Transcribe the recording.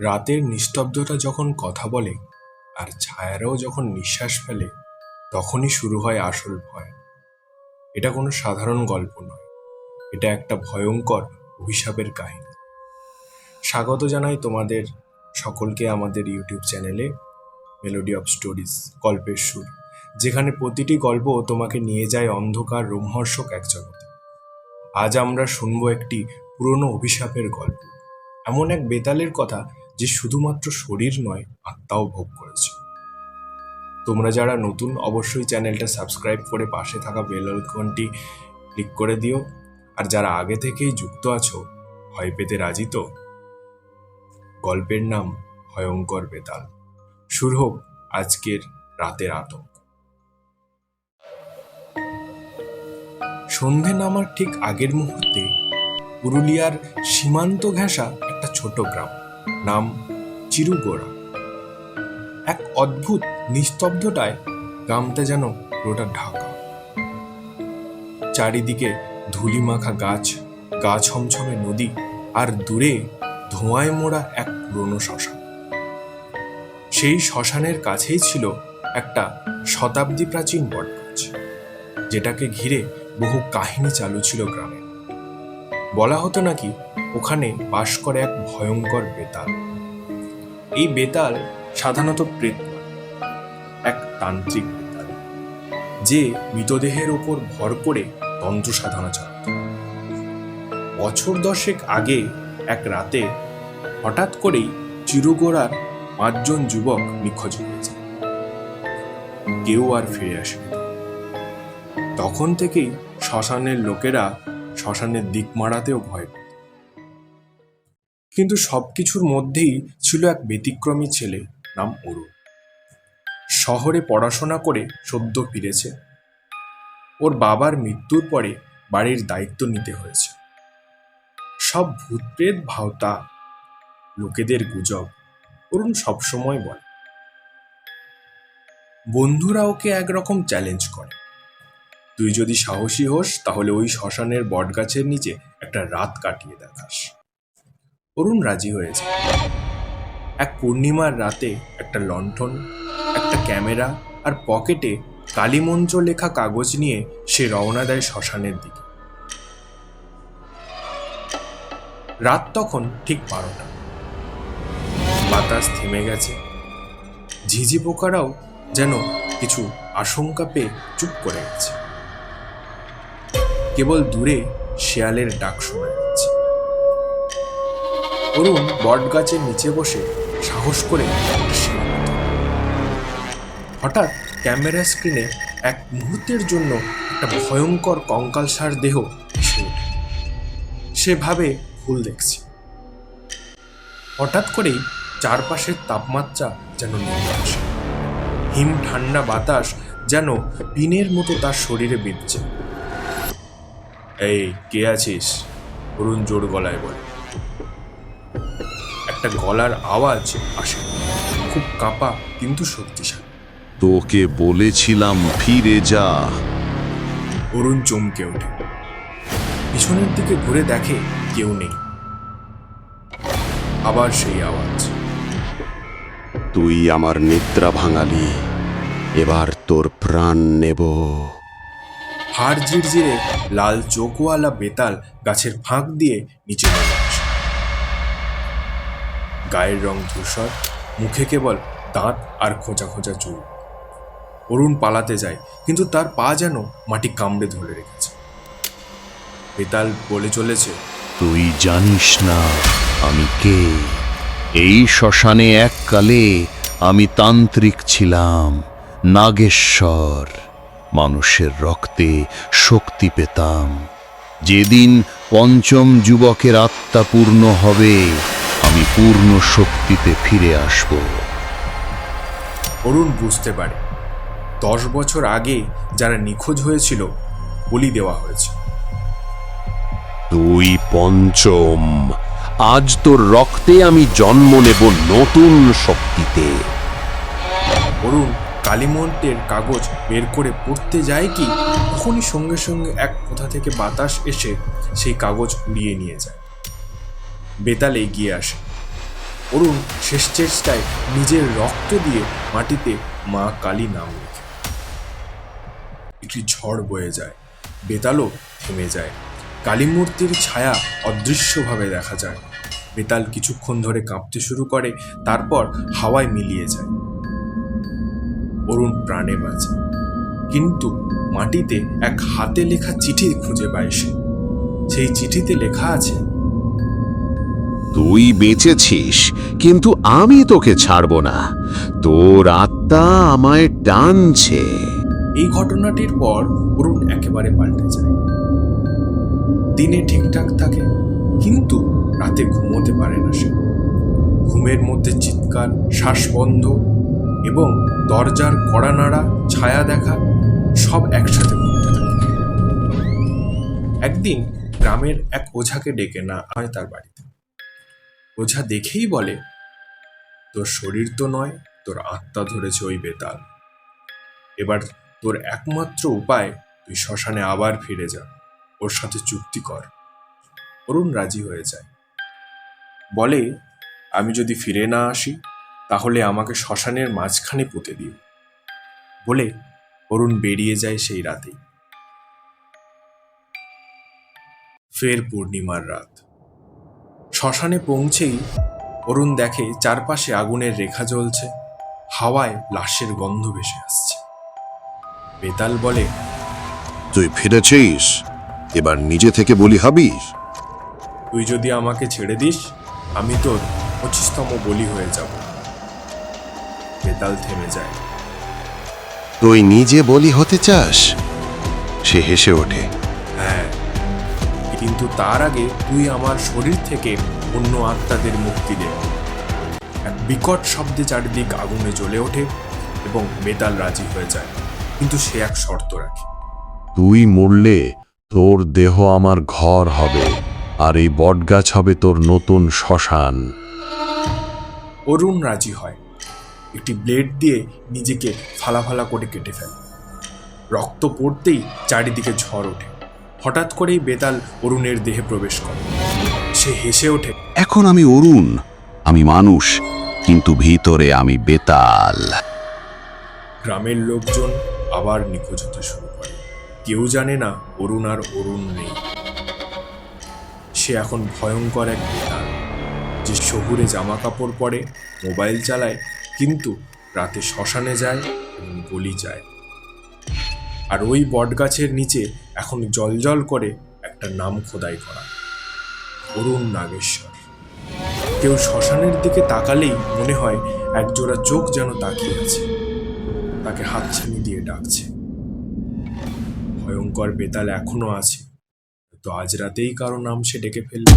রাতের নিস্তব্ধতা যখন কথা বলে আর ছায়ারাও যখন নিঃশ্বাস ফেলে, তখনই শুরু হয় আসল ভয়। এটা কোনো সাধারণ গল্প নয়, এটা একটা ভয়ঙ্কর অভিশাপের কাহিনী। স্বাগত জানাই তোমাদের সকলকে আমাদের ইউটিউব চ্যানেলে মেলোডি অফ স্টোরিজ, গল্পের সুর, যেখানে প্রতিটি গল্প তোমাকে নিয়ে যায় অন্ধকার রোমহর্ষক এক জগতে। আজ আমরা শুনবো একটি পুরনো অভিশাপের গল্প, এমন এক বেতালের কথা যে শুধুমাত্র শরীর নয়, আত্মাও ভোগ করেছে। তোমরা যারা নতুন, অবশ্যই চ্যানেলটা সাবস্ক্রাইব করে পাশে থাকা বেল আইকনটি ক্লিক করে দিও। আর যারা আগে থেকেই যুক্ত আছো, ভয় পেতে রাজি তো? গল্পের নাম ভয়ঙ্কর বেতাল। শুরু হোক আজকের রাতের আতঙ্ক। সন্ধে নামার ঠিক আগের মুহূর্তে পুরুলিয়ার সীমান্ত ঘেঁষা একটা ছোট গ্রাম, নাম চিরুগোড়া। এক অদ্ভুত নিস্তব্ধতায় গ্রামটা যেন পুরোটা ঢাকা। চারিদিকে ধুলিমাখা গাছ, গা ছমছমে নদী, আর দূরে ধোঁয়ায় মোড়া এক পুরনো শ্মশান। সেই শ্মশানের কাছেই ছিল একটা শতাব্দী প্রাচীন বটগাছ, যেটাকে ঘিরে বহু কাহিনী চালু ছিল গ্রামে। বলা হতো নাকি ওখানে বাস করে এক ভয়ঙ্কর বেতাল। এই বেতাল সাধারণত প্রেত নয়, এক তান্ত্রিক বেতাল, যে মৃতদেহের ওপর ভর করে তন্ত্র সাধনা চালাত। বছর 10 আগে এক রাতে হঠাৎ করেই চিরুগোড়ার 5 জন যুবক নিখোঁজ হয়ে যায়। কেউ আর ফিরে আসেনি। তখন থেকেই শ্মশানের লোকেরা শ্মশানের দিক মারাতেও ভয় পেত। কিন্তু সবকিছুর মধ্যেই ছিল এক ব্যতিক্রমী ছেলে, নাম অরুণ। শহরে পড়াশোনা করে সদ্য ফিরেছে। ওর বাবার মৃত্যুর পরে বাড়ির দায়িত্ব নিতে হয়েছে। সব ভূতপ্রেত ভাওতা, লোকেদের গুজব অরুণ সবসময় বলে। বন্ধুরা ওকে একরকম চ্যালেঞ্জ করে, তুই যদি সাহসী হোস তাহলে ওই শ্মশানের বটগাছের নিচে একটা রাত কাটিয়ে দেখাস। অরুণ রাজি হয়েছে। এক পূর্ণিমার রাতে একটা লণ্ঠন, একটা ক্যামেরা আর পকেটে কালীমন্ত্র লেখা কাগজ নিয়ে সে রওনা দেয় শ্মশানের দিকে। রাত তখন ঠিক 12টা। বাতাস থেমে গেছে। ঝিঝি পোকারাও যেন কিছু আশঙ্কা পেয়ে চুপ করে গেছে। কেবল দূরে শেয়ালের ডাক শোনা যাচ্ছে। অরুণ বটগাছের নিচে বসে সাহস করে হঠাৎ ক্যামেরা স্ক্রিনে এক মুহূর্তের জন্য একটা ভয়ঙ্কর কঙ্কালসার দেহ এসে ওঠে। সে ভাবে ভুল দেখছি। হঠাৎ করেই চারপাশের তাপমাত্রা যেন নেমে আসে। হিম ঠান্ডা বাতাস যেন পিনের মতো তার শরীরে বিঁধছে। এই, কে আছিস? অরুণ জোর গলায় বলে। একটা গলার আওয়াজ আসে, খুব কাঁপা কিন্তু শক্তিশালী। তোকে বলেছিলাম ফিরে যা। অরুণ চমকে ওঠে। পিছনের দিকে ঘুরে দেখে কেউ নেই। আবার সেই আওয়াজ, তুই আমার নিদ্রা ভাঙালি, এবার তোর প্রাণ নেব। হাড় ঝিরঝিরে লাল চোখওয়ালা বেতাল গাছের ফাঁক দিয়ে নিচে নেমে আসে। গায়ের রং ধূসর, মুখে কেবল দাঁত আর খোঁচা খোঁচা চুল। অরুণ পালাতে যায়, কিন্তু তার পা যেন মাটি কামড়ে ধরে রেখেছে। বেতাল বলে চলেছে, তুই জানিস না আমি কে? এই শ্মশানে এককালে আমি তান্ত্রিক ছিলাম, নাগেশ্বর। মানুষের রক্তে শক্তি পেতাম। যেদিন 5ম যুবকের আত্মা পূর্ণ হবে, আমি পূর্ণ শক্তিতে ফিরে আসব। অরুণ বুঝতে পারে 10 বছর আগে যারা নিখোঁজ হয়েছিল বলি দেওয়া হয়েছে। তুই 5ম। আজ তোর রক্তে আমি জন্ম নেব নতুন শক্তিতে। অরুণ কালীমন্ত্রের কাগজ বের করে পড়তে যায় কি, তখনই সঙ্গে সঙ্গে এক কোথা থেকে বাতাস এসে সেই কাগজ উড়িয়ে নিয়ে যায়। বেতাল এগিয়ে আসে। অরুণ শেষ চেষ্টায় নিজের রক্ত দিয়ে মাটিতে মা কালী নাম লেখে। একটি ঝড় বয়ে যায়, বেতালও থেমে যায়। কালী মূর্তির ছায়া অদৃশ্যভাবে দেখা যায়। বেতাল কিছুক্ষণ ধরে কাঁপতে শুরু করে, তারপর হাওয়ায় মিলিয়ে যায়। অরুণ প্রাণে বাঁচে, কিন্তু মাটিতে এক হাতে লেখা চিঠি খুঁজে পায় সে। সেই চিঠিতে লেখা আছে, তুই বেঁচেছিস, কিন্তু আমি তোকে ছাড়ব না। তোর আত্মা আমায় টানছে। এই ঘটনাটির পর অরুণ একেবারে পাল্টে যায়। দিনে ঠিকঠাক থাকে, কিন্তু রাতে ঘুমোতে পারে না সে। ঘুমের মধ্যে চিৎকার, শ্বাস বন্ধ এবং দরজার কড়া নাড়া, ছায়া দেখা সব একসাথে ঘটতে থাকে। একদিন গ্রামের এক ওঝাকে ডেকে না হয় তার বাড়িতে। ওঝা দেখেই বলে, তোর শরীর তো নয়, তোর আত্মা ধরেছে ওই বেতাল। এবার তোর একমাত্র উপায়, তুই শ্মশানে আবার ফিরে যা, ওর সাথে চুক্তি কর। অরুণ রাজি হয়ে যায়, বলে, আমি যদি ফিরে না আসি তাহলে আমাকে শ্মশানের মাঝখানে পুঁতে দিও। বলে অরুণ বেরিয়ে যায় সেই রাতেই। ফের পূর্ণিমার রাত। শ্মশানে পৌঁছেই অরুণ দেখে চারপাশে আগুনের রেখা জ্বলছে, হাওয়ায় লাশের গন্ধ ভেসে আসছে। বেতাল বলে, তুই ফিরেছিস, এবার নিজে থেকে বলি হবিস। তুই যদি আমাকে ছেড়ে দিস, আমি তোর 25তম বলি হয়ে যাব। বেতাল থেমে যায়। তুই নিজে বলি হতে চাস? সে হেসে ওঠে। হ্যাঁ, কিন্তু তার আগে তুই আমার শরীর থেকে অন্য আত্মাদের মুক্তি দে। এক বিকট শব্দে চারিদিক আগুনে জ্বলে ওঠে এবং বেতাল রাজি হয়ে যায়, কিন্তু সে এক শর্ত রাখে। তুই মরলে তোর দেহ আমার ঘর হবে, আর এই বটগাছ হবে তোর নতুন শ্মশান। অরুণ রাজি হয়। একটি ব্লেড দিয়ে নিজেকে ফালা ফালা করে কেটে ফেলে। রক্ত পড়তেই চারিদিকে ঝড় ওঠে। হঠাৎ করেই বেতাল অরুণের দেহে প্রবেশ করে। সে হেসে ওঠে, এখন আমি অরুণ, আমি মানুষ, কিন্তু ভিতরে আমি বেতাল। গ্রামের লোকজন আবার নিখোঁজ হতে শুরু করে। কেউ জানে না অরুণ আর অরুণ নেই। সে এখন ভয়ঙ্কর এক বেতাল, যে শহুরে জামা কাপড় পরে, মোবাইল চালায়, কিন্তু রাতে শ্মশানে যায় এবং বলি যায়। আর ওই বটগাছের নিচে এখন জলজল করে একটা নাম খোদাই করা, অরুণ নাগেশ্বর। কেউ শ্মশানের দিকে তাকালেই মনে হয় একজোড়া চোখ যেন তাকিয়ে আছে, তাকে হাতছানি দিয়ে ডাকছে। ভয়ঙ্কর বেতাল এখনো আছে, তো আজ রাতেই কারো নাম সে ডেকে ফেলল।